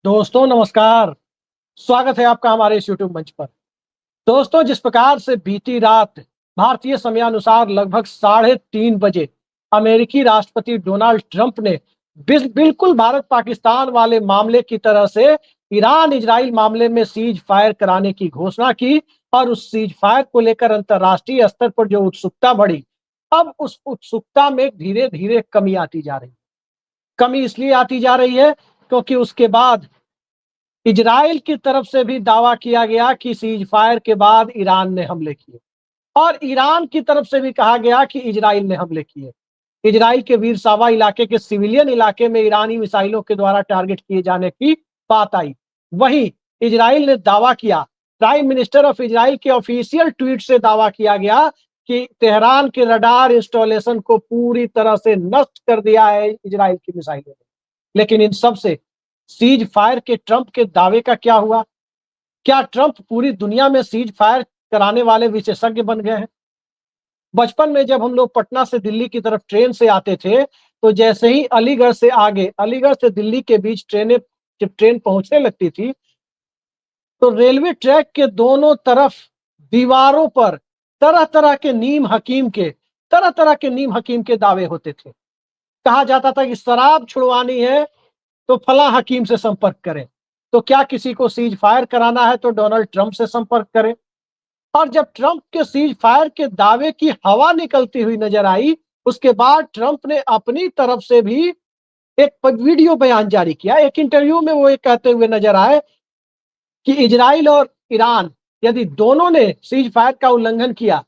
दोस्तों नमस्कार। स्वागत है आपका हमारे इस यूट्यूब मंच पर। दोस्तों, जिस प्रकार से बीती रात भारतीय समयानुसार लगभग 3:30 बजे अमेरिकी राष्ट्रपति डोनाल्ड ट्रंप ने बिल्कुल भारत पाकिस्तान वाले मामले की तरह से ईरान इजराइल मामले में सीज फायर कराने की घोषणा की और उस सीज फायर को लेकर अंतर्राष्ट्रीय स्तर पर जो उत्सुकता बढ़ी, अब उस उत्सुकता में धीरे धीरे कमी आती जा रही है। कमी इसलिए आती जा रही है क्योंकि उसके बाद इजराइल की तरफ से भी दावा किया गया कि सीज फायर के बाद ईरान ने हमले किए और ईरान की तरफ से भी कहा गया कि इजराइल ने हमले किए। इजराइल के वीर सावा इलाके के सिविलियन इलाके में ईरानी मिसाइलों के द्वारा टारगेट किए जाने की बात आई। वहीं इजराइल ने दावा किया, प्राइम मिनिस्टर ऑफ इजराइल के ऑफिशियल ट्वीट से दावा किया गया कि तेहरान के रडार इंस्टॉलेशन को पूरी तरह से नष्ट कर दिया है इजराइल की मिसाइलों ने। लेकिन इन सब से सीज फायर के ट्रंप के दावे का क्या हुआ? क्या ट्रंप पूरी दुनिया में सीज फायर कराने वाले विशेषज्ञ बन गए हैं? बचपन में जब हम लोग पटना से दिल्ली की तरफ ट्रेन से आते थे, तो जैसे ही अलीगढ़ से दिल्ली के बीच जब ट्रेन पहुंचने लगती थी, तो रेलवे ट्रैक के दोनों तरफ दीवारों पर तरह तरह के नीम हकीम के दावे होते थे। कहा जाता था कि शराब छुड़वानी है तो फला हकीम से संपर्क करें। तो क्या किसी को सीज फायर कराना है तो डोनाल्ड ट्रंप से संपर्क करें। और जब ट्रंप के सीज फायर के दावे की हवा निकलती हुई नजर आई, उसके बाद ट्रंप ने अपनी तरफ से भी एक वीडियो बयान जारी किया। एक इंटरव्यू में वो ये कहते हुए नजर आए कि इजराइल और ईरान यदि दोनों ने सीज फायर का उल्लंघन किया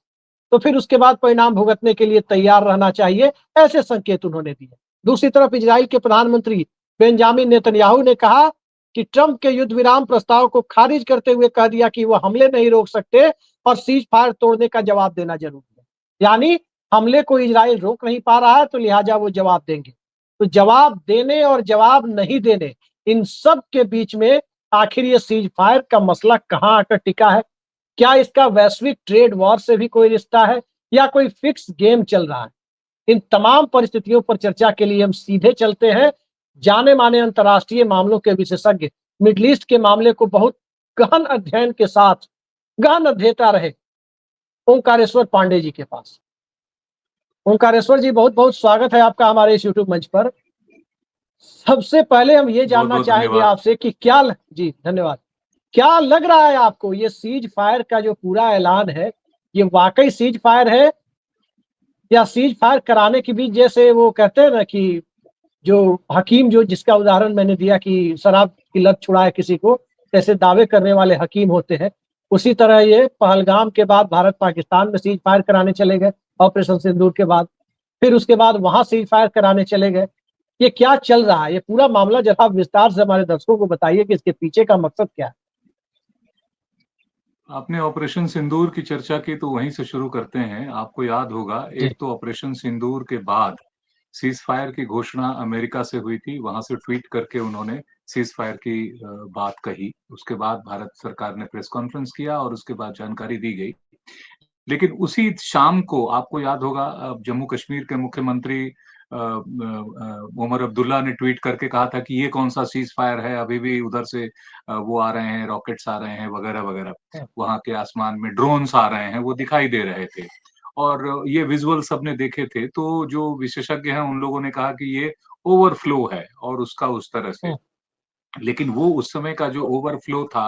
तो फिर उसके बाद परिणाम भुगतने के लिए तैयार रहना चाहिए। ऐसे संकेत उन्होंने दिए। दूसरी तरफ इजराइल के प्रधानमंत्री बेंजामिन नेतन्याहू ने कहा कि ट्रंप के युद्ध विराम प्रस्ताव को खारिज करते हुए कह दिया कि वह हमले नहीं रोक सकते और सीज फायर तोड़ने का जवाब देना जरूरी है। यानी हमले को इजराइल रोक नहीं पा रहा है तो लिहाजा वो जवाब देंगे। तो जवाब देने और जवाब नहीं देने, इन सब के बीच में आखिर ये सीज फायर का मसला कहां आकर टिका है? क्या इसका वैश्विक ट्रेड वॉर से भी कोई रिश्ता है या कोई फिक्स गेम चल रहा है? इन तमाम परिस्थितियों पर चर्चा के लिए हम सीधे चलते हैं जाने माने अंतर्राष्ट्रीय मामलों के विशेषज्ञ, मिडल ईस्ट के मामले को बहुत गहन अध्ययन के साथ गहन अध्येता रहे ओंकारेश्वर पांडे जी के पास। ओंकारेश्वर जी, बहुत बहुत स्वागत है आपका हमारे इस यूट्यूब मंच पर। सबसे पहले हम ये बहुत जानना बहुत चाहेंगे धन्यवाद। आपसे कि जी धन्यवाद। क्या लग रहा है आपको ये सीज फायर का जो पूरा ऐलान है, ये वाकई सीज फायर है या सीज फायर कराने के बीच, जैसे वो कहते हैं ना कि जो हकीम, जो जिसका उदाहरण मैंने दिया कि शराब की लत छुड़ाए किसी को, ऐसे दावे करने वाले हकीम होते हैं, उसी तरह ये पहलगाम के बाद भारत पाकिस्तान में सीज फायर कराने चले गए ऑपरेशन सिंदूर के बाद, फिर उसके बाद वहां सीज फायर कराने चले गए। ये क्या चल रहा है? ये पूरा मामला जरा विस्तार से हमारे दर्शकों को बताइए कि इसके पीछे का मकसद क्या है। आपने ऑपरेशन सिंदूर की चर्चा की तो वहीं से शुरू करते हैं। आपको याद होगा, जी। एक तो ऑपरेशन सिंदूर के बाद सीज फायर की घोषणा अमेरिका से हुई थी। वहां से ट्वीट करके उन्होंने सीज फायर की बात कही। उसके बाद भारत सरकार ने प्रेस कॉन्फ्रेंस किया और उसके बाद जानकारी दी गई। लेकिन उसी शाम को आपको याद होगा, जम्मू कश्मीर के मुख्यमंत्री उमर अब्दुल्ला ने ट्वीट करके कहा था कि ये कौन सा सीज फायर है, अभी भी उधर से वो आ रहे हैं, रॉकेट्स आ रहे हैं वगैरह वगैरह। हाँ। वहां के आसमान में ड्रोन्स आ रहे हैं, वो दिखाई दे रहे थे और ये विजुअल सबने देखे थे। तो जो विशेषज्ञ हैं उन लोगों ने कहा कि ये ओवरफ्लो है और उसका उस तरह से। हाँ। लेकिन वो उस समय का जो ओवरफ्लो था,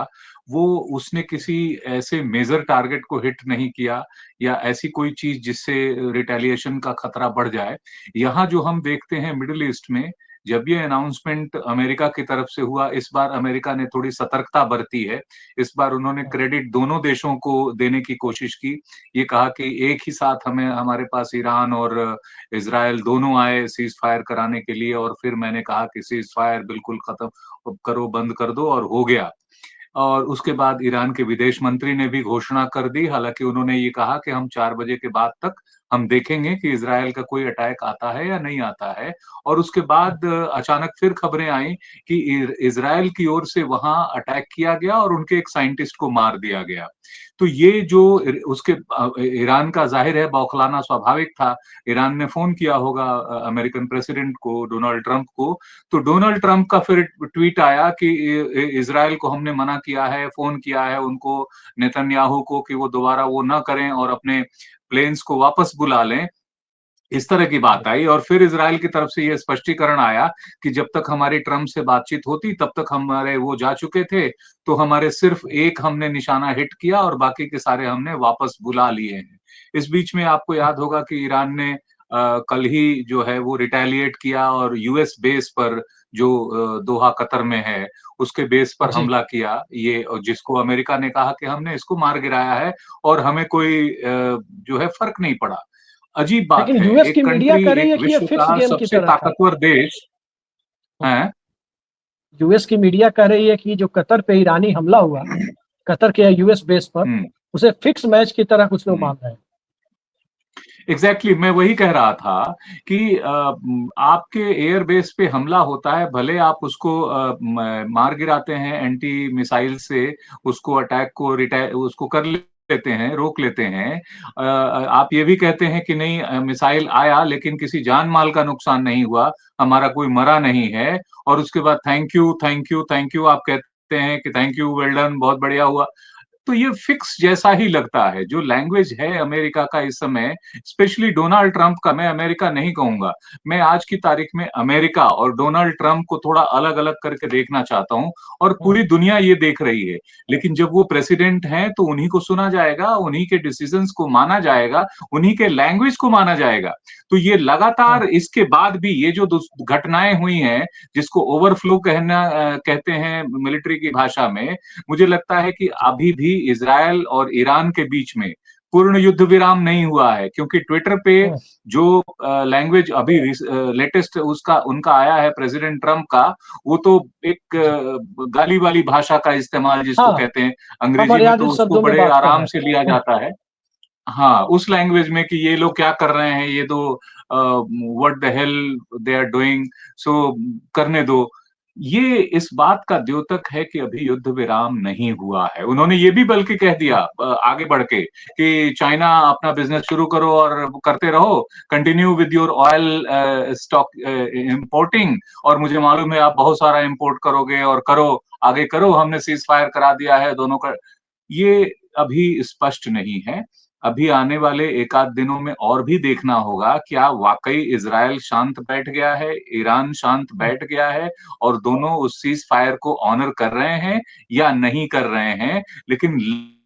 वो उसने किसी ऐसे मेजर टारगेट को हिट नहीं किया या ऐसी कोई चीज जिससे रिटेलिएशन का खतरा बढ़ जाए। यहाँ जो हम देखते हैं मिडिल ईस्ट में, जब ये अनाउंसमेंट अमेरिका की तरफ से हुआ, इस बार अमेरिका ने थोड़ी सतर्कता बरती है। इस बार उन्होंने हाँ। क्रेडिट दोनों देशों को देने की कोशिश की। ये कहा कि एक ही साथ हमें हमारे पास ईरान और इज़राइल दोनों आए सीज़ फायर कराने के लिए और फिर मैंने कहा कि सीज़ फायर बिल्कुल खत्म करो, बंद कर दो और हो गया। और उसके बाद ईरान के विदेश मंत्री ने भी घोषणा कर दी। हालाँकि उन्होंने ये कहा कि हम 4 बजे के बाद तक हम देखेंगे कि इज़राइल का कोई अटैक आता है या नहीं आता है। और उसके बाद अचानक फिर खबरें आई कि इज़राइल की ओर से वहाँ अटैक किया गया और उनके एक साइंटिस्ट को मार दिया गया। तो ये जो उसके ईरान का ज़ाहिर है बौखलाना स्वाभाविक था। ईरान ने फ़ोन किया होगा अमेरिकन प्रेसिडेंट को, डोनाल्ड ट्रंप को। तो डोनाल्ड ट्रंप का फिर ट्वीट आया कि इज़राइल को हमने मना किया है, फ़ोन किया है उनको, नेतन्याहू को, कि वो दोबारा वो ना करें और अपने प्लेन्स को वापस बुला लें। इस तरह की बात आई और फिर इज़राइल की तरफ से ये स्पष्टीकरण आया कि जब तक हमारी ट्रंप से बातचीत होती तब तक हमारे वो जा चुके थे, तो हमारे सिर्फ एक हमने निशाना हिट किया और बाकी के सारे हमने वापस बुला लिए हैं। इस बीच में आपको याद होगा कि ईरान ने कल ही जो है वो रिटेलिएट किया और यूएस बेस पर जो दोहा कतर में है, उसके बेस पर जी। हमला किया। ये जिसको अमेरिका ने कहा कि हमने इसको मार गिराया है और हमें कोई जो है फ़र्क नहीं पड़ा। अजीब बात लेकिन है, यूएस की एक मीडिया कंट्री, कह रही एक है कि ये विश्व फिक्स का गेम की सबसे तरह था। ताकतवर देश है। यूएस की मीडिया कह रही है कि जो कतर पे ईरानी हमला हुआ, कतर के यूएस बेस पर, हुँ, उसे फिक्स मैच की तरह कुछ लोग हुँ। मान रहे हैं। एग्ज़ैक्टली मैं वही कह रहा था कि आपके एयर बेस पे हमला होता है, भले आप उसको मार गिराते हैं एंटी मिसाइल से, उसको अटैक को उसको कर लेते हैं, रोक लेते हैं। आप ये भी कहते हैं कि नहीं मिसाइल आया लेकिन किसी जान-माल का नुकसान नहीं हुआ, हमारा कोई मरा नहीं है और उसके बाद thank you, thank you, thank you आप कहते हैं कि थैंक यू, वेल डन, बहुत बढ़िया हुआ। तो ये फिक्स जैसा ही लगता है। जो लैंग्वेज है अमेरिका का इस समय, स्पेशली डोनाल्ड ट्रंप का, मैं अमेरिका नहीं कहूँगा। मैं आज की तारीख में अमेरिका और डोनाल्ड ट्रंप को थोड़ा अलग-अलग करके देखना चाहता हूँ और हुँ, पूरी दुनिया ये देख रही है। लेकिन जब वो प्रेसिडेंट हैं, तो उन्हीं को सुना जाएगा, उन्हीं के डिसीज़न्स को माना जाएगा, उन्हीं के लैंग्वेज को माना जाएगा। तो ये हुँ, लगातार इसके बाद भी ये जो घटनाएँ हुई हैं, जिसको ओवरफ्लो कहते हैं मिलिट्री की भाषा में, मुझे लगता है कि जी, अभी भी इज़राइल और ईरान के बीच में पूर्ण युद्ध विराम नहीं हुआ है क्योंकि ट्विटर पे हुँ, जो लैंग्वेज अभी लेटेस्ट उसका उनका आया है प्रेसिडेंट ट्रंप का, वो तो एक जी। गाली वाली भाषा का इस्तेमाल जिसको हाँ, कहते हैं, अंग्रेजी में अमर्यादित तो उसको शब्दों में बड़े बात कर आराम रहे से लिया हैं। हुँ, जाता है। हाँ, उस लैंग्वेज में कि ये लोग क्या कर रहे हैं, ये तो what the hell they are doing, so करने दो। ये इस बात का द्योतक है कि अभी युद्ध विराम नहीं हुआ है। उन्होंने ये भी बल्कि कह दिया आगे बढ़ के कि चाइना अपना बिज़नेस शुरू करो और करते रहो, continue with your oil stock importing और मुझे मालूम है आप बहुत सारा इंपोर्ट करोगे और करो, आगे करो, हमने सीज़ फायर करा दिया है दोनों का। ये अभी स्पष्ट नहीं है। अभी आने वाले एक आध दिनों में और भी देखना होगा, क्या वाक़ई इज़राइल शांत बैठ गया है, ईरान शांत हुँ, बैठ गया है और दोनों उस सीज़ फायर को ऑनर कर रहे हैं या नहीं कर रहे हैं। लेकिन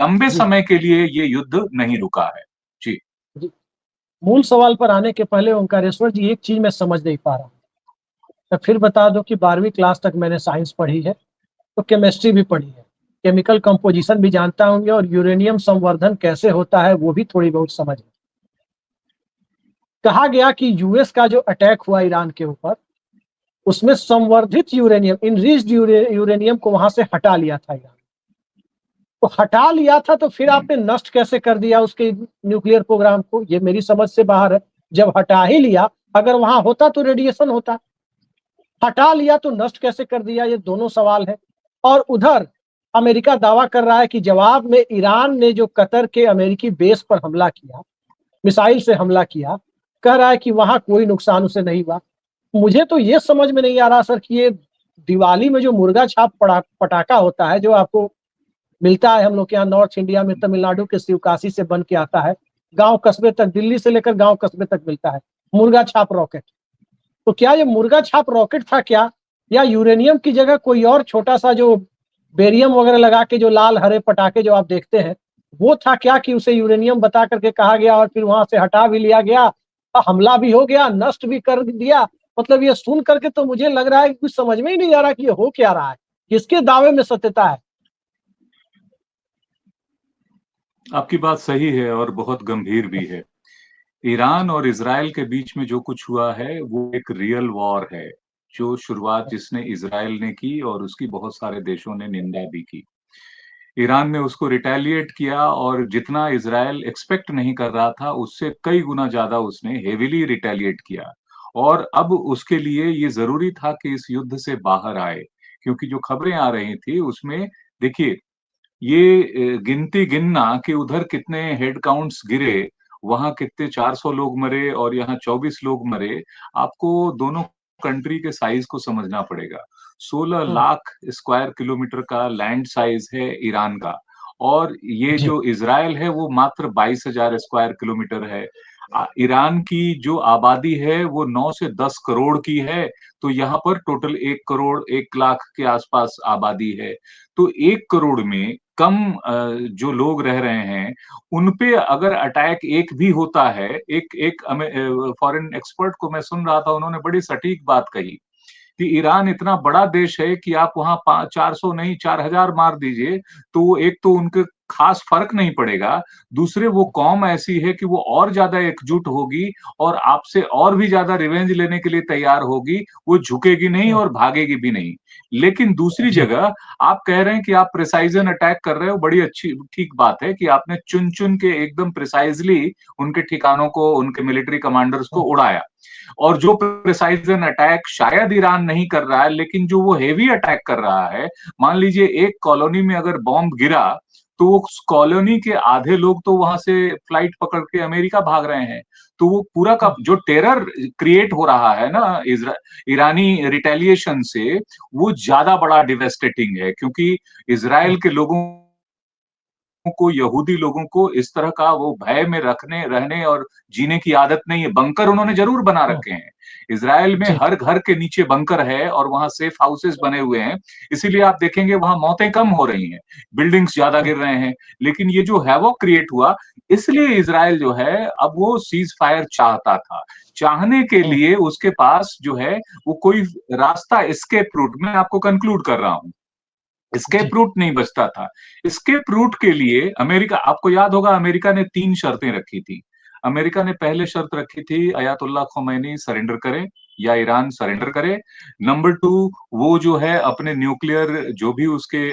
लंबे जी, समय के लिए ये युद्ध नहीं रुका है। जी। जी। मूल सवाल पर आने के पहले ओंकारेश्वर जी एक चीज़ मैं समझ नहीं पा रहा हूँ। मैं फिर बता दूँ कि 12वीं क्लास तक मैंने साइंस पढ़ी है, तो केमिस्ट्री भी पढ़ी है। केमिकल कंपोज़िशन भी जानता हूँ और यूरेनियम संवर्धन कैसे होता है, वो भी थोड़ी बहुत समझ है। कहा गया कि यूएस का जो अटैक हुआ ईरान के ऊपर, उसमें संवर्धित यूरेनियम, एनरिच्ड यूरेनियम को वहाँ से हटा लिया था ईरान। तो हटा लिया था तो फिर हुँ, आपने नष्ट कैसे कर दिया उसके न्यूक्लियर प्रोग्राम को? ये मेरी समझ से बाहर है। जब हटा ही लिया, अगर वहाँ होता तो रेडिएशन होता। हटा लिया तो नष्ट कैसे कर दिया? ये दोनों सवाल हैं। और उधर अमेरिका दावा कर रहा है कि जवाब में ईरान ने जो कतर के अमेरिकी बेस पर हमला किया, मिसाइल से हमला किया, कह रहा है कि वहाँ कोई नुकसान उसे नहीं हुआ। मुझे तो ये समझ में नहीं आ रहा सर कि ये दिवाली में जो मुर्गा छाप पटाखा होता है, जो आपको मिलता है हम लोग के यहाँ नॉर्थ इंडिया में, तमिलनाडु के शिवकाशी से बन के आता है, गाँव कस्बे तक, दिल्ली से लेकर गाँव कस्बे तक मिलता है, मुर्गा छाप रॉकेट। तो क्या ये मुर्गा छाप रॉकेट था क्या? या यूरेनियम की जगह कोई और छोटा-सा जो बेरियम वगैरह लगा के जो लाल हरे पटाखे जो आप देखते हैं, वो था क्या कि उसे यूरेनियम बता करके कहा गया और फिर वहाँ से हटा भी लिया गया, हमला भी हो गया, नष्ट भी कर दिया। मतलब ये सुन करके तो मुझे लग रहा है कि कुछ समझ में ही नहीं आ रहा कि ये हो क्या रहा है? किसके दावे में सत्यता है? आपकी बात सही है और बहुत गंभीर भी है। ईरान और इज़राइल के बीच में जो कुछ हुआ है, वो एक रियल वॉर है, जो शुरुआत जिसने इज़राइल ने की और उसकी बहुत सारे देशों ने निंदा भी की। ईरान ने उसको रिटेलिएट किया और जितना इज़राइल एक्सपेक्ट नहीं कर रहा था, उससे कई गुना ज़्यादा उसने हेविली रिटेलिएट किया। और अब उसके लिए ये ज़रूरी था कि इस युद्ध से बाहर आए, क्योंकि जो खबरें आ रही थी उसमें देखिए ये गिनती गिनना कि उधर कितने हेड काउंट्स गिरे, वहाँ कितने 400 लोग मरे और यहाँ 24 लोग मरे, आपको दोनों कंट्री के साइज़ को समझना पड़ेगा। 16 हम्म, लाख स्क्वायर किलोमीटर का लैंड साइज़ है ईरान का और ये जी। जो इज़राइल है वो मात्र 22,000 स्क्वायर किलोमीटर है। ईरान की जो आबादी है वो 9 से 10 करोड़ की है, तो यहाँ पर टोटल 1 करोड़ 1 लाख के आसपास आबादी है। तो 1 करोड़ में कम जो लोग रह रहे हैं, उन पे अगर अटैक एक भी होता है, एक एक फॉरेन एक्सपर्ट को मैं सुन रहा था, उन्होंने बड़ी सटीक बात कही कि ईरान इतना बड़ा देश है कि आप वहाँ 400 नहीं 4,000 मार दीजिए, तो वो एक तो उनके खास फ़र्क नहीं पड़ेगा, दूसरे वो कौम ऐसी है कि वो और ज़्यादा एकजुट होगी और आपसे और भी ज़्यादा रिवेंज लेने के लिए तैयार होगी, वो झुकेगी नहीं हम्म, और भागेगी भी नहीं। लेकिन दूसरी जी। जगह आप कह रहे हैं कि आप प्रिसाइज़न अटैक कर रहे हो, बड़ी अच्छी ठीक बात है कि आपने चुन-चुन के एकदम प्रिसाइज़ली उनके ठिकानों को, उनके मिलिट्री कमांडर्स को हम्म, उड़ाया। और जो प्रिसाइजन अटैक शायद ईरान नहीं कर रहा है, लेकिन जो वो हेवी अटैक कर रहा है, मान लीजिए एक कॉलोनी में अगर बॉम्ब गिरा, तो वो उस कॉलोनी के आधे लोग तो वहां से फ्लाइट पकड़ के अमेरिका भाग रहे हैं। तो वो पूरा का हम्म, जो टेरर क्रिएट हो रहा है ना ईरानी रिटेलिएशन से, वो ज्यादा बड़ा डिवेस्टेटिंग है, क्योंकि हम्म, इसराइल के लोगों को, यहूदी लोगों को इस तरह का वो भय में रखने रहने और जीने की आदत नहीं है। बंकर उन्होंने ज़रूर बना हम्म, रखे हैं। इज़राइल में जी। हर घर के नीचे बंकर है और वहाँ सेफ हाउसेस बने हुए हैं। इसीलिए आप देखेंगे वहाँ मौतें कम हो रही हैं, बिल्डिंग्स ज़्यादा हम्म, गिर रहे हैं। लेकिन ये जो हैवॉक क्रिएट हुआ, इसलिए इज़राइल जो है अब वो सीज़ फायर चाहता था। चाहने के हम्म, लिए उसके पास जो है वो कोई रास्ता एस्केप रूट मैं आपको कंक्लूड कर रहा हूँ। एस्केप जी। रूट नहीं बचता था। एस्केप रूट के लिए अमेरिका आपको याद होगा अमेरिका ने 3 शर्तें रखी थी। अमेरिका ने पहले शर्त रखी थी अयातुल्लाह खोमैनी सरेंडर करे या ईरान सरेंडर करे। नंबर 2 वो जो है अपने न्यूक्लियर जो भी उसके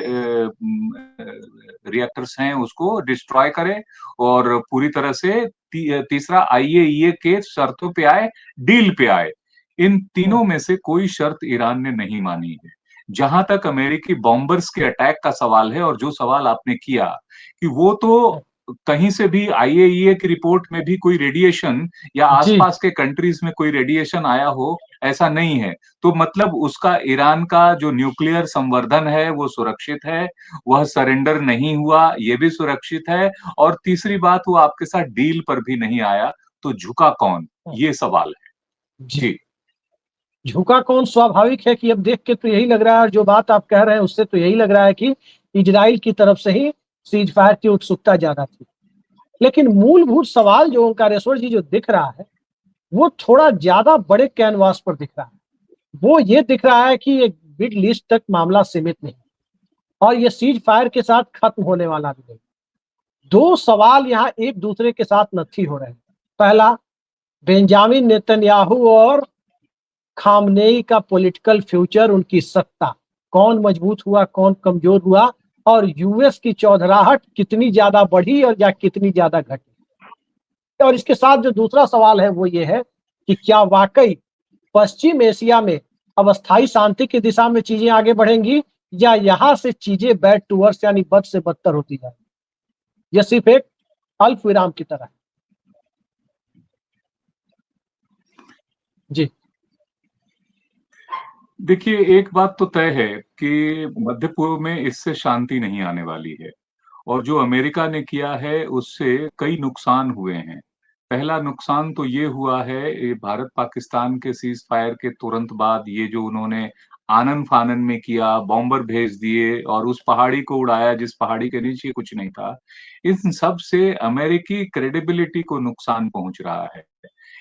रिएक्टर्स हैं उसको डिस्ट्रॉय करे और पूरी तरह से तीसरा आईएईए के शर्तों पे आए, डील पे आए। इन हम्म, तीनों में से कोई शर्त ईरान ने नहीं मानी है। जहां तक अमेरिकी बॉम्बर्स के अटैक का सवाल है और जो सवाल आपने किया कि वो तो हम्म, कहीं से भी आईएईए की रिपोर्ट में भी कोई रेडिएशन या जी। आसपास के कंट्रीज में कोई रेडिएशन आया हो, ऐसा नहीं है। तो मतलब उसका ईरान का जो न्यूक्लियर संवर्धन है वो सुरक्षित है, वह सरेंडर नहीं हुआ ये भी सुरक्षित है और तीसरी बात वो आपके साथ डील पर भी नहीं आया, तो झुका कौन? हम्म, ये सवाल है। जी। जी। झुका कौन स्वाभाविक है कि अब देख के तो यही लग रहा है, और जो बात आप कह रहे हैं उससे तो यही लग रहा है कि इजराइल की तरफ से ही सीज फायर की उत्सुकता ज्यादा थी। लेकिन मूलभूत सवाल जो ओंकारेश्वर जी जो दिख रहा है, वो थोड़ा ज्यादा बड़े कैनवास पर दिख रहा है। वो ये दिख रहा है कि एक बिग लिस्ट तक मामला सीमित नहीं और ये सीज फायर के साथ खत्म होने वाला भी नहीं। दो सवाल यहाँ एक दूसरे के साथ नत्थी हो रहे हैं। पहला, बेंजामिन नेतन्याहू और खामनेई का पॉलिटिकल फ्यूचर, उनकी सत्ता, कौन मजबूत हुआ कौन कमजोर हुआ, और यूएस की चौधराहट कितनी ज्यादा बढ़ी और या कितनी ज्यादा घटी। और इसके साथ जो दूसरा सवाल है वो ये है कि क्या वाकई पश्चिम एशिया में अब अस्थायी शांति की दिशा में चीजें आगे बढ़ेंगी या यहां से चीजें बैड टू वर्स यानी बद से बदतर होती जाएंगी। यह सिर्फ एक अल्प विराम की तरह है। जी। देखिए, एक बात तो तय है कि मध्य पूर्व में इससे शांति नहीं आने वाली है और जो अमेरिका ने किया है, उससे कई नुकसान हुए हैं। पहला नुकसान तो ये हुआ है, ये भारत-पाकिस्तान के सीज़ फायर के तुरंत बाद ये जो उन्होंने आनन-फानन में किया, बॉम्बर भेज दिए और उस पहाड़ी को उड़ाया जिस पहाड़ी के नीचे कुछ नहीं था। इन सब से अमेरिकी क्रेडिबिलिटी को नुकसान पहुँच रहा है।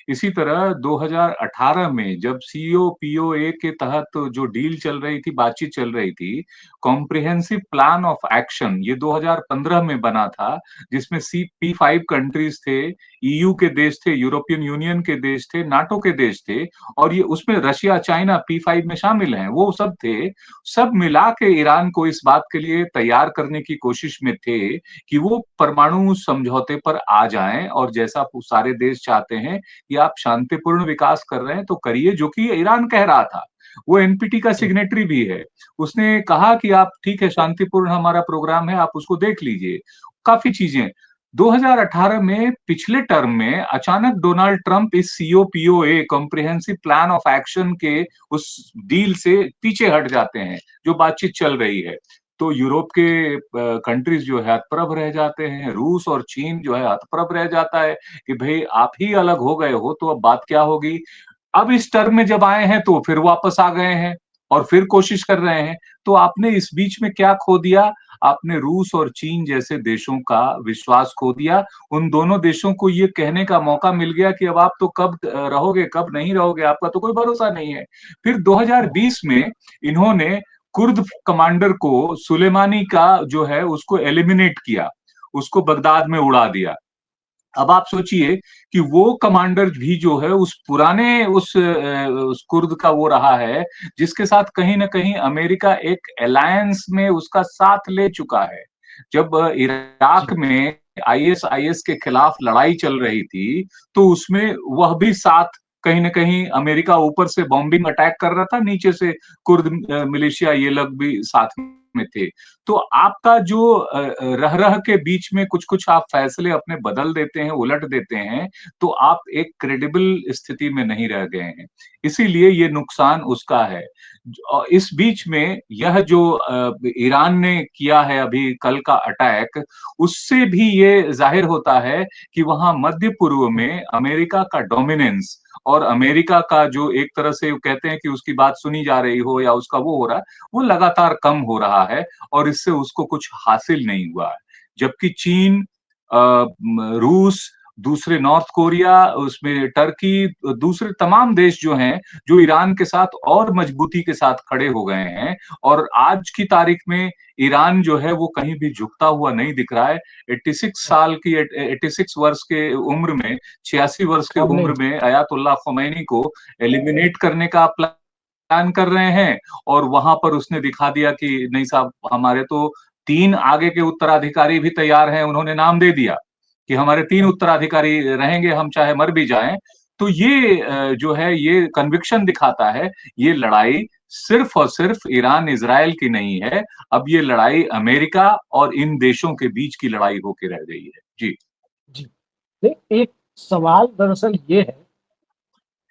इसी तरह 2018 में जब सीओपीओए के तहत जो डील चल रही थी, बातचीत चल रही थी, कॉम्प्रिहेंसिव प्लान ऑफ एक्शन, ये 2015 में बना था, जिसमें P5 कंट्रीज थे, ईयू के देश थे, यूरोपियन यूनियन के देश थे, नाटो के देश थे, और ये उसमें रशिया, चाइना P5 में शामिल हैं, वो सब थे। सब मिला के ईरान को इस बात के लिए तैयार करने की कोशिश में थे कि वो परमाणु समझौते पर आ जाएं, और जैसा सारे देश चाहते हैं कि आप शांतिपूर्ण विकास कर रहे हैं तो करिए, जो कि ईरान कह रहा था। वो एनपीटी का जी सिग्नेटरी भी है। उसने कहा कि आप ठीक है, शांतिपूर्ण हमारा प्रोग्राम है, आप उसको देख लीजिए। काफी चीजें 2018 में पिछले टर्म में अचानक डोनाल्ड ट्रंप इस सीओपीओए, कॉम्प्रिहेंसिव प्लान ऑफ एक्शन के उस डील से पीछे हट जाते हैं, जो बातचीत चल रही है। तो यूरोप के कंट्रीज जो है हतप्रभ रह जाते हैं, रूस और चीन जो है हतप्रभ रह जाता है कि भाई आप ही अलग हो गए हो, तो अब बात क्या होगी। अब इस टर्म में जब आए हैं तो फिर वापस आ गए हैं और फिर कोशिश कर रहे हैं। तो आपने इस बीच में क्या खो दिया? आपने रूस और चीन जैसे देशों का विश्वास खो दिया। उन दोनों देशों को ये कहने का मौका मिल गया कि अब आप तो कब रहोगे, कब नहीं रहोगे, आपका तो कोई भरोसा नहीं है। फिर 2020 में इन्होंने कुर्द कमांडर को, सुलेमानी का जो है, उसको एलिमिनेट किया, उसको बगदाद में उड़ा दिया। अब आप सोचिए कि वो कमांडर भी जो है उस पुराने उस कुर्द का वो रहा है, जिसके साथ कहीं ना कहीं अमेरिका एक अलायंस में उसका साथ ले चुका है। जब इराक जी में आईएसआईएस के खिलाफ लड़ाई चल रही थी, तो उसमें वह भी साथ, कहीं ना कहीं अमेरिका ऊपर से बॉम्बिंग अटैक कर रहा था, नीचे से कुर्द मिलिशिया ये लोग भी साथ में थे। तो आपका जो रह रह के बीच में कुछ कुछ आप फैसले अपने बदल देते हैं, उलट देते हैं, तो आप एक क्रेडिबल स्थिति में नहीं रह गए हैं। इसीलिए ये नुकसान उसका है। इस बीच में यह जो ईरान ने किया है अभी कल का अटैक, उससे भी ये जाहिर होता है कि वहां मध्य पूर्व में अमेरिका का डोमिनेंस, और अमेरिका का जो एक तरह से कहते हैं कि उसकी बात सुनी जा रही हो या उसका वो हो रहा है, वो लगातार कम हो रहा है, और इससे उसको कुछ हासिल नहीं हुआ है। जबकि चीन, रूस, दूसरे नॉर्थ कोरिया, उसमें टर्की, दूसरे तमाम देश जो हैं, जो ईरान के साथ और मजबूती के साथ खड़े हो गए हैं, और आज की तारीख में ईरान जो है वो कहीं भी झुकता हुआ नहीं दिख रहा है। 86 वर्ष के उम्र में, 86 वर्ष के अब नहीं। उम्र में अयातुल्लाह खुमैनी को एलिमिनेट करने का प्लान कर रहे हैं, और वहां पर उसने दिखा दिया कि नहीं साहब, हमारे तो 3 आगे के उत्तराधिकारी भी तैयार हैं, उन्होंने नाम दे दिया कि हमारे 3 उत्तराधिकारी रहेंगे, हम चाहे मर भी जाएं। तो ये जो है ये कन्विक्शन दिखाता है, ये लड़ाई सिर्फ और सिर्फ ईरान इजराइल की नहीं है, अब ये लड़ाई अमेरिका और इन देशों के बीच की लड़ाई होके रह गई है। जी। जी नहीं, एक सवाल दरअसल ये है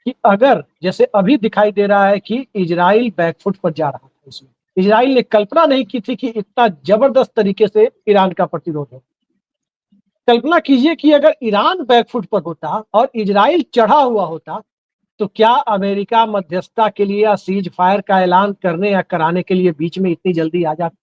कि अगर जैसे अभी दिखाई दे रहा है कि इजराइल बैकफुट पर जा रहा है, इसमें इजराइल ने कल्पना नहीं की थी कि इतना जबरदस्त तरीके से ईरान का प्रतिरोध हो। कल्पना कीजिए कि अगर ईरान बैकफुट पर होता और इजराइल चढ़ा हुआ होता, तो क्या अमेरिका मध्यस्थता के लिए या सीज फायर का ऐलान करने या कराने के लिए बीच में इतनी जल्दी आ जाती?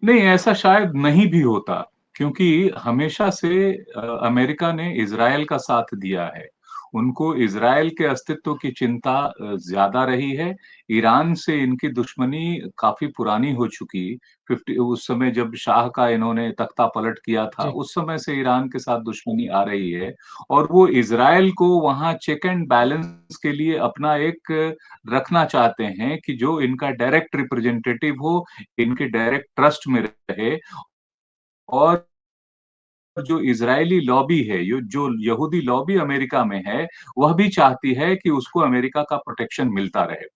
नहीं, ऐसा शायद नहीं भी होता, क्योंकि हमेशा से अमेरिका ने इज़राइल का साथ दिया है। उनको इज़राइल के अस्तित्व की चिंता ज़्यादा रही है। ईरान से इनकी दुश्मनी काफ़ी पुरानी हो चुकी। 50 उस समय जब शाह का इन्होंने तख्ता पलट किया था, जी उस समय से ईरान के साथ दुश्मनी आ रही है, और वो इज़राइल को वहाँ चेक एंड बैलेंस के लिए अपना एक रखना चाहते हैं कि जो इनका डायरेक्ट रिप्रेजेंटेटिव हो, इनके डायरेक्ट ट्रस्ट में रहे, और जो इजरायली लॉबी है, जो यहूदी लॉबी अमेरिका में है, वह भी चाहती है कि उसको अमेरिका का प्रोटेक्शन मिलता रहे।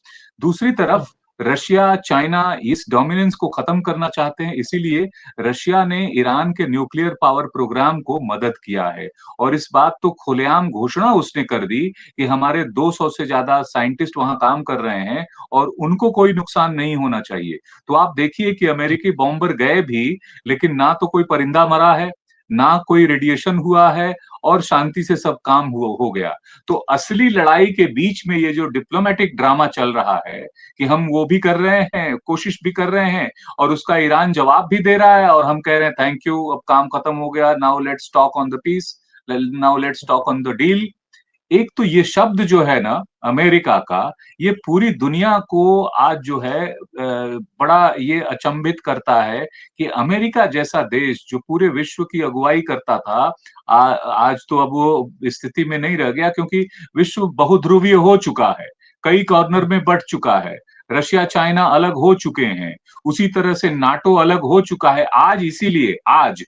दूसरी तरफ रशिया, चाइना इस डोमिनेंस को खत्म करना चाहते हैं, इसीलिए रशिया ने ईरान के न्यूक्लियर पावर प्रोग्राम को मदद किया है, और इस बात तो खुलेआम घोषणा उसने कर दी कि हमारे 200 से ज्यादा साइंटिस्ट वहां काम कर रहे हैं, और उनको कोई नुकसान नहीं होना चाहिए। तो आप देखिए कि जी अमेरिकी बॉम्बर गए भी, लेकिन ना तो कोई परिंदा मरा है, ना कोई रेडिएशन हुआ है, और शांति से सब काम हो गया। तो असली लड़ाई के बीच में ये जो डिप्लोमेटिक ड्रामा चल रहा है कि हम वो भी कर रहे हैं, कोशिश भी कर रहे हैं, और उसका ईरान जवाब भी दे रहा है, और हम कह रहे हैं थैंक यू, अब काम खत्म हो गया, now let's talk on the peace. Now let's talk on the deal. एक तो ये शब्द जो है ना अमेरिका का, ये पूरी दुनिया को आज जो है बड़ा ये अचंभित करता है कि अमेरिका जैसा देश जो पूरे विश्व की अगुवाई करता था, आज तो अब वो स्थिति में नहीं रह गया, क्योंकि विश्व बहुध्रुवीय हो चुका है, कई कॉर्नर में बंट चुका है, रशिया चाइना अलग हो चुके हैं, उसी तरह से नाटो अलग हो चुका है। आज इसीलिए आज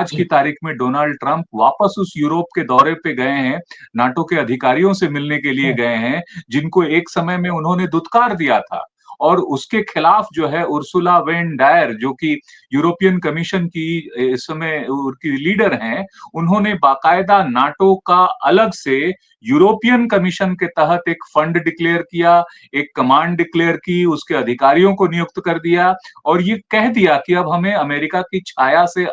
की जी तारीख में डोनाल्ड ट्रंप वापस उस यूरोप के दौरे पे गए हैं, नाटो के अधिकारियों से मिलने के लिए हम्म, गए हैं, जिनको एक समय में उन्होंने दुत्कार दिया था। और उसके खिलाफ जो है उर्सुला वेन डायर, जो कि यूरोपियन कमीशन की इस समय उनकी लीडर हैं, उन्होंने बाकायदा नाटो का अलग से यूरोपियन कमीशन के तहत एक फंड डिक्लेयर किया, एक कमांड डिक्लेयर की, उसके अधिकारियों को नियुक्त कर दिया और ये कह दिया कि अब हमें अमेरिका की छाया से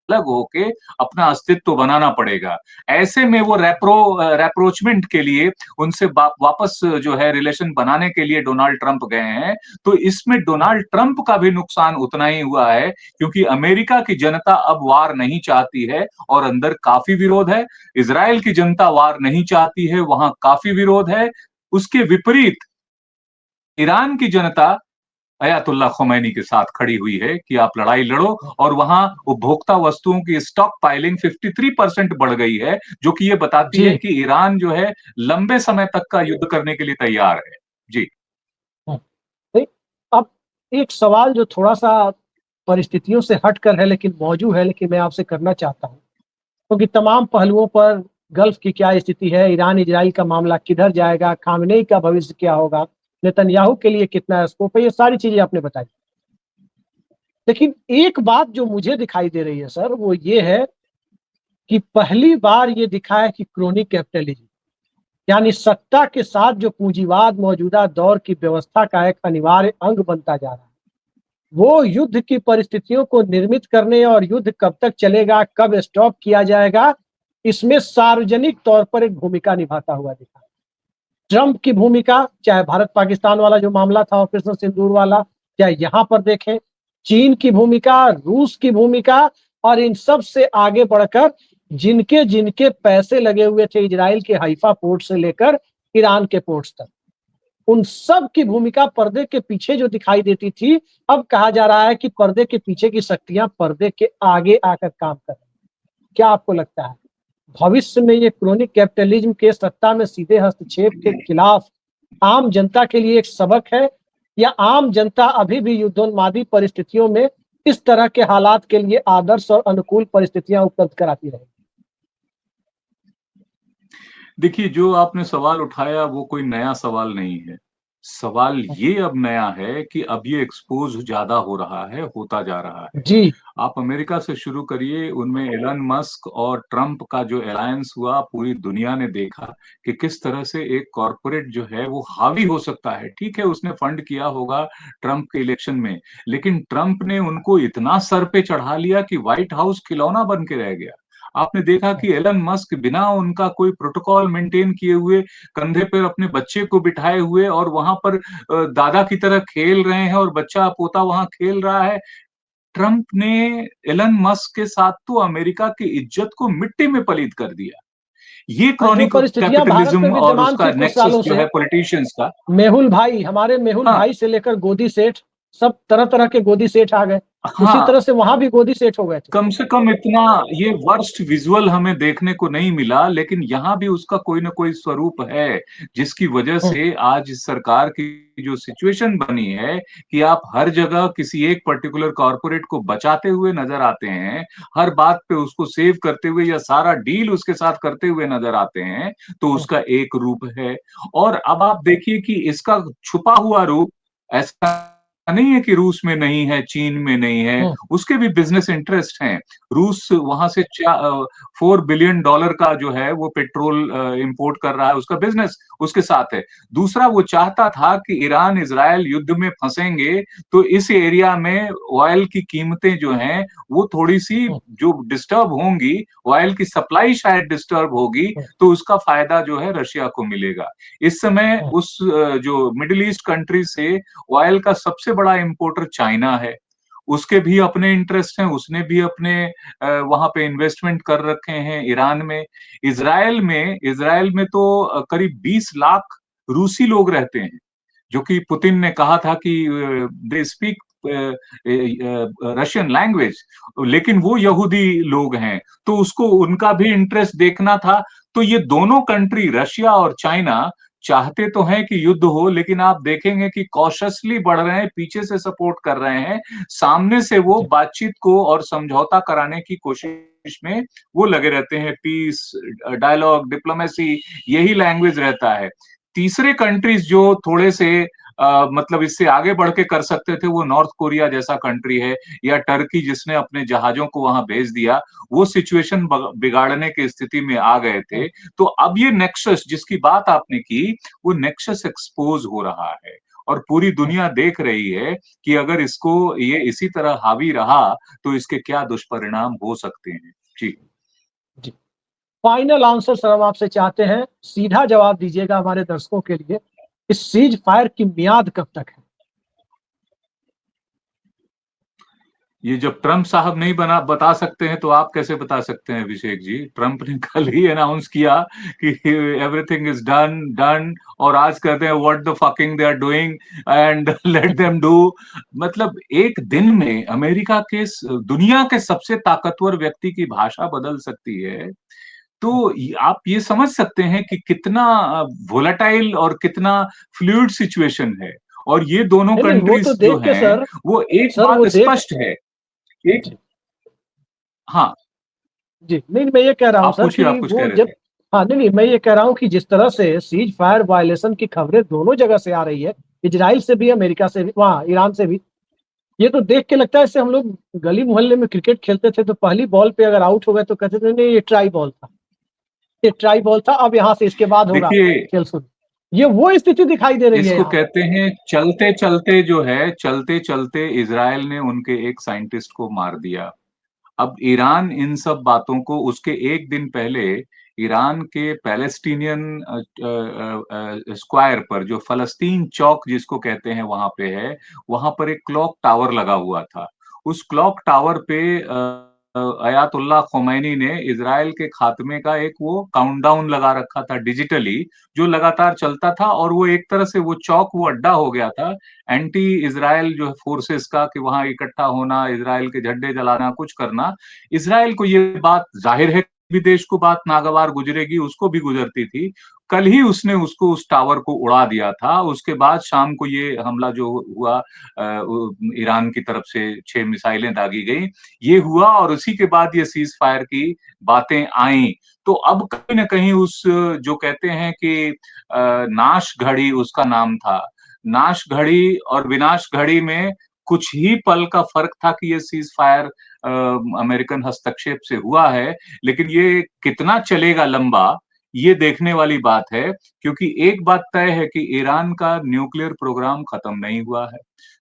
अलग होके अपना अस्तित्व बनाना पड़ेगा। ऐसे में वो रेप्रोचमेंट के लिए उनसे वापस जो है रिलेशन बनाने के लिए डोनाल्ड ट्रंप गए हैं। तो इसमें डोनाल्ड ट्रंप का भी नुकसान उतना ही हुआ है, क्योंकि अमेरिका की जनता अब वार नहीं चाहती है और अंदर काफी विरोध है। इजराइल की जनता वार नहीं चाहती है, वहां काफी विरोध है। उसके विपरीत ईरान की जनता अयातुल्ला खुमैनी के साथ खड़ी हुई है कि आप लड़ाई लड़ो, और वहां उपभोक्ता वस्तुओं की स्टॉक पाइलिंग 53% बढ़ गई है, जो कि ये बताती है जी कि ईरान जो है लंबे समय तक का युद्ध करने के लिए तैयार है। जी। हम्म। नहीं, अब एक सवाल जो थोड़ा सा परिस्थितियों से हटकर है लेकिन मौजूद है, लेकिन मैं आपसे करना चाहता हूँ, क्योंकि तमाम पहलुओं पर गल्फ की क्या स्थिति है, ईरान इजराइल का मामला किधर जाएगा, खामनेई का भविष्य क्या होगा, नेतन्याहू के लिए कितना स्कोप है, ये सारी चीजें आपने बताई। लेकिन एक बात जो मुझे दिखाई दे रही है सर, वो ये है कि पहली बार ये दिखा है कि क्रोनी कैपिटलिज्म, यानी सत्ता के साथ जो पूंजीवाद मौजूदा दौर की व्यवस्था का एक अनिवार्य अंग बनता जा रहा है, वो युद्ध की परिस्थितियों को निर्मित करने और युद्ध कब तक चलेगा, कब स्टॉप किया जाएगा, इसमें सार्वजनिक तौर पर एक भूमिका निभाता हुआ दिखा। ट्रंप की भूमिका, चाहे भारत पाकिस्तान वाला जो मामला था ऑपरेशन सिंदूर वाला, चाहे यहां पर देखें चीन की भूमिका, रूस की भूमिका, और इन सब से आगे बढ़कर जिनके जिनके पैसे लगे हुए थे इजराइल के हाइफा पोर्ट से लेकर ईरान के पोर्ट्स तक, उन सब की भूमिका पर्दे के पीछे जो दिखाई देती थी, अब कहा जा रहा है कि पर्दे के पीछे की शक्तियां पर्दे के आगे आकर काम कर रही हैं। क्या आपको लगता है भविष्य में ये क्रोनिक कैपिटलिज्म के सत्ता में सीधे हस्तक्षेप के खिलाफ आम जनता के लिए एक सबक है, या आम जनता अभी भी युद्धोन्मादी परिस्थितियों में इस तरह के हालात के लिए आदर्श और अनुकूल परिस्थितियां उपलब्ध कराती रहेगी? देखिए, जो आपने सवाल उठाया वो कोई नया सवाल नहीं है। सवाल ये अब नया है कि अब ये एक्सपोज़ ज़्यादा हो रहा है, होता जा रहा है। जी आप अमेरिका से शुरू करिए, उनमें एलन मस्क और ट्रंप का जो अलायंस हुआ, पूरी दुनिया ने देखा कि किस तरह से एक कॉर्पोरेट जो है वो हावी हो सकता है। ठीक है, उसने फंड किया होगा ट्रंप के इलेक्शन में, लेकिन ट्रंप ने उनको इतना सर पे चढ़ा लिया कि व्हाइट हाउस खिलौना बन के रह गया। आपने देखा कि एलन मस्क बिना उनका कोई प्रोटोकॉल मेंटेन किए हुए, कंधे पर अपने बच्चे को बिठाए हुए और वहां पर दादा की तरह खेल रहे हैं और बच्चा पोता वहां खेल रहा है। ट्रंप ने एलन मस्क के साथ तो अमेरिका की इज्जत को मिट्टी में पलीत कर दिया। ये जो क्रॉनिक परिस्थितियां भारत में कैपिटलिज्म और विद्यमान उसका थी कुछ नेक्सस सालों जो से, है पॉलिटिशियंस का। मेहुल भाई, हमारे मेहुल हाँ, भाई से लेकर गोदी सेठ, सब तरह तरह के गोदी सेठ आ गए, उसी हाँ, तरह से वहां भी गोदी सेठ हो गए थे। कम से कम इतना ये वर्स्ट विजुअल हमें देखने को नहीं मिला, लेकिन यहाँ भी उसका कोई ना कोई स्वरूप है, जिसकी वजह हम्म, से आज इस सरकार की जो सिचुएशन बनी है कि आप हर जगह किसी एक पर्टिकुलर कॉर्पोरेट को बचाते हुए नजर आते हैं, हर बात पे उसको सेव करते हुए या सारा डील उसके साथ करते हुए नजर आते हैं, तो हम्म, उसका एक रूप है। और अब आप देखिए कि इसका छुपा हुआ रूप ऐसा नहीं है कि रूस में नहीं है, चीन में नहीं है, हम्म, उसके भी बिज़नेस इंटरेस्ट हैं। रूस वहाँ से $4 बिलियन का जो है वो पेट्रोल इम्पोर्ट कर रहा है, उसका बिज़नेस उसके साथ है। दूसरा, वो चाहता था कि ईरान-इज़राइल युद्ध में फँसेंगे, तो इस एरिया में ऑयल की कीमतें जो हैं, वो थोड़ी-सी हम्म, जो डिस्टर्ब होंगी, ऑयल की सप्लाई शायद डिस्टर्ब होगी, हम्म, तो उसका फ़ायदा जो है रशिया को मिलेगा। इस समय हम्म, उस जो मिडल ईस्ट कंट्री से ऑयल का सबसे बड़ा इंपोर्टर चाइना है। उसके भी अपने इंटरेस्ट हैं, उसने भी अपने वहाँ पे इन्वेस्टमेंट कर रखे हैं ईरान में। इज़राइल में तो करीब 20 लाख रूसी लोग रहते हैं, जो कि पुतिन ने कहा था कि दे स्पीक रशियन लैंग्वेज, लेकिन वो यहूदी लोग हैं, तो उसको उनका भी इंटरेस्ट देखना था। तो ये दोनों कंट्री रशिया और चाइना चाहते तो हैं कि युद्ध हो, लेकिन आप देखेंगे कि कॉशियसली बढ़ रहे हैं, पीछे से सपोर्ट कर रहे हैं, सामने से वो जी बातचीत को और समझौता कराने की कोशिश में वो लगे रहते हैं। पीस, डायलॉग, डिप्लोमेसी, यही लैंग्वेज रहता है। तीसरे कंट्रीज जो थोड़े से मतलब इससे आगे बढ़ के कर सकते थे, वो नॉर्थ कोरिया जैसा कंट्री है, या टर्की जिसने अपने जहाजों को वहां भेज दिया, वो सिचुएशन बिगाड़ने की स्थिति में आ गए थे। तो अब ये नेक्सस जिसकी बात आपने की, वो नेक्सस एक्सपोज हो रहा है और पूरी दुनिया देख रही है कि अगर इसको ये इसी तरह हावी रहा तो इसके क्या दुष्परिणाम हो सकते हैं। जी। जी। फाइनल आंसर सर हम आपसे चाहते हैं, सीधा जवाब दीजिएगा हमारे दर्शकों के लिए, इस सीज फायर की मियाद कब तक है? ये जब ट्रंप साहब नहीं बना बता सकते हैं तो आप कैसे बता सकते हैं अभिषेक जी? ट्रंप ने कल ही अनाउंस किया कि एवरीथिंग इज डन डन, और आज कहते हैं what the fucking they are doing and let them do. मतलब एक दिन में अमेरिका के दुनिया के सबसे ताकतवर व्यक्ति की भाषा बदल सकती है। तो आप ये समझ सकते हैं कि कितना वोलेटाइल और कितना फ्लूइड सिचुएशन है। और ये दोनों नहीं नहीं, वो तो कंट्रीज जो देख के हैं, सर, वो एक सर वो बात देख, स्पष्ट है। एक, जी हाँ, जी, नहीं मैं ये कह रहा हूँ आप सर पूछिए, कि आप कुछ कह वो रहे जब, थे। हाँ नहीं नहीं, मैं ये कह रहा हूँ कि जिस तरह से सीज फायर वायलेशन की खबरें दोनों जगह से आ रही है, इजराइल से भी, अमेरिका से भी, वहाँ ईरान से भी, ये तो देख के लगता है जैसे हम लोग गली मोहल्ले में क्रिकेट खेलते थे तो पहली बॉल पे अगर आउट हो गए तो कहते थे नहीं ये ट्राई बॉल था, ये ट्राई बॉल था, अब यहाँ से इसके बाद होगा देखिए, खेल शुरू। ये वो स्थिति दिखाई दे रही है इसको यहाँ। कहते हैं चलते चलते जो है, चलते चलते इजराइल ने उनके एक साइंटिस्ट को मार दिया। अब ईरान इन सब बातों को, उसके एक दिन पहले ईरान के पैलेस्टीनियन स्क्वायर पर, जो फलस्तीन चौक जिसको कहते हैं वहां पे है, वहां पर एक क्लॉक टावर लगा हुआ था। उस क्लॉक टावर पे अयातुल्लाह खोमैनी ने इजराइल के खात्मे का एक वो काउंटडाउन लगा रखा था डिजिटली, जो लगातार चलता था, और वो एक तरह से वो चौक, वो अड्डा हो गया था एंटी इजराइल जो फोर्सेस का, कि वहां इकट्ठा होना, इजराइल के झंडे जलाना, कुछ करना। इजराइल को ये बात जाहिर है, विदेश को बात नागवार गुजरेगी, उसको भी गुजरती थी। कल ही उसने उसको, उस टावर को उड़ा दिया था। उसके बाद शाम को ये हमला जो हुआ, ईरान की तरफ से 6 मिसाइलें दागी गई, ये हुआ, और उसी के बाद ये सीज फायर की बातें आई। तो अब कहीं ना कहीं उस, जो कहते हैं कि नाश घड़ी उसका नाम था, नाश घड़ी और विनाश घड़ी में कुछ ही पल का फर्क था कि ये सीज फायर अमेरिकन हस्तक्षेप से हुआ है। लेकिन ये कितना चलेगा लंबा, ये देखने वाली बात है, क्योंकि एक बात तय है कि ईरान का न्यूक्लियर प्रोग्राम खत्म नहीं हुआ है।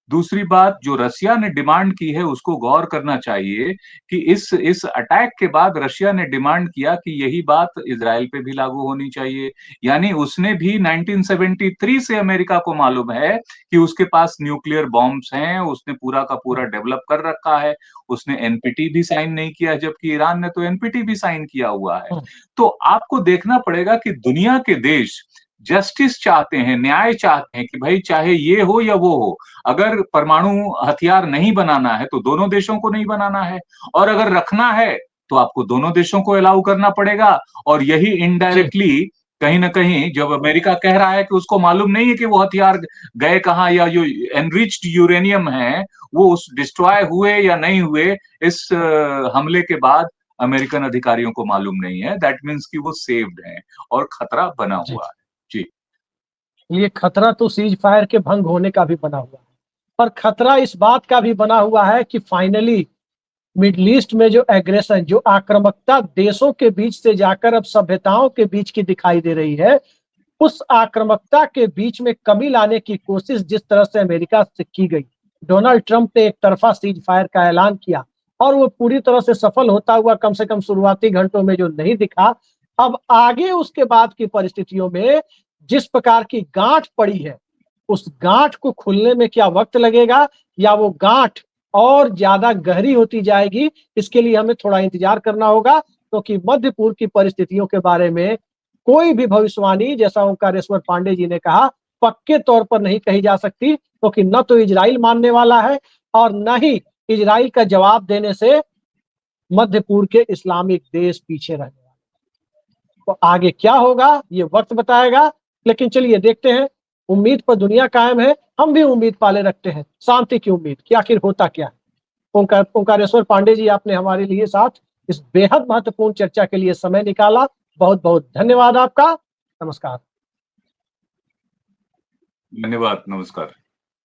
दूसरी बात, जो रशिया ने डिमांड की है उसको गौर करना चाहिए कि इस अटैक के बाद रशिया ने डिमांड किया कि यही बात इजराइल पे भी लागू होनी चाहिए। यानी उसने भी 1973 से, अमेरिका को मालूम है कि उसके पास न्यूक्लियर बॉम्ब्स हैं, उसने पूरा का पूरा डेवलप कर रखा है। उसने एनपीटी भी साइन नहीं किया, जबकि ईरान ने तो एनपीटी भी साइन किया हुआ है। तो आपको देखना पड़ेगा कि दुनिया के देश जस्टिस चाहते हैं, न्याय चाहते हैं, कि भाई चाहे ये हो या वो हो, अगर परमाणु हथियार नहीं बनाना है तो दोनों देशों को नहीं बनाना है, और अगर रखना है तो आपको दोनों देशों को अलाउ करना पड़ेगा। और यही जी इनडायरेक्टली कहीं ना कहीं, जब अमेरिका कह रहा है कि उसको मालूम नहीं है कि वो हथियार गए कहाँ, या जो एनरिच्ड यूरेनियम है वो उस डिस्ट्रॉय हुए या नहीं हुए, इस हमले के बाद अमेरिकन अधिकारियों को मालूम नहीं है। दैट मीन्स कि वो सेव्ड हैं और खतरा बना जी, हुआ है। जी। ये खतरा तो सीज फायर के भंग होने का भी बना हुआ है, पर खतरा इस बात का भी बना हुआ है कि फाइनली मिडल ईस्ट में जो एग्रेशन, जो आक्रामकता देशों के बीच से जाकर अब सभ्यताओं के बीच की दिखाई दे रही है, उस आक्रामकता के बीच में कमी लाने की कोशिश जिस तरह से अमेरिका से की गई, डोनाल्ड ट्रंप ने एक तरफा सीज फायर का ऐलान किया और वो पूरी तरह से सफल होता हुआ कम से कम शुरुआती घंटों में जो नहीं दिखा, अब आगे उसके बाद की परिस्थितियों में जिस प्रकार की गांठ पड़ी है, उस गांठ को खुलने में क्या वक्त लगेगा, या वो गांठ और ज्यादा गहरी होती जाएगी। इसके लिए हमें थोड़ा इंतजार करना होगा, क्योंकि मध्य पूर्व की परिस्थितियों के बारे में कोई भी भविष्यवाणी, जैसा ओंकारेश्वर पांडे जी ने कहा, पक्के तौर पर नहीं कही जा सकती, क्योंकि न तो इजराइल मानने वाला है और न ही इजराइल का जवाब देने से मध्य पूर्व के इस्लामिक देश पीछे रहने वाले। तो आगे क्या होगा ये वक्त बताएगा, लेकिन चलिए देखते हैं। उम्मीद पर दुनिया कायम है, हम भी उम्मीद पाले रखते हैं, शांति की उम्मीद कि आखिर होता क्या है। ओंकारेश्वर पांडे जी, आपने हमारे लिए साथ इस बेहद महत्वपूर्ण चर्चा के लिए समय निकाला, बहुत बहुत धन्यवाद आपका। नमस्कार। धन्यवाद, नमस्कार।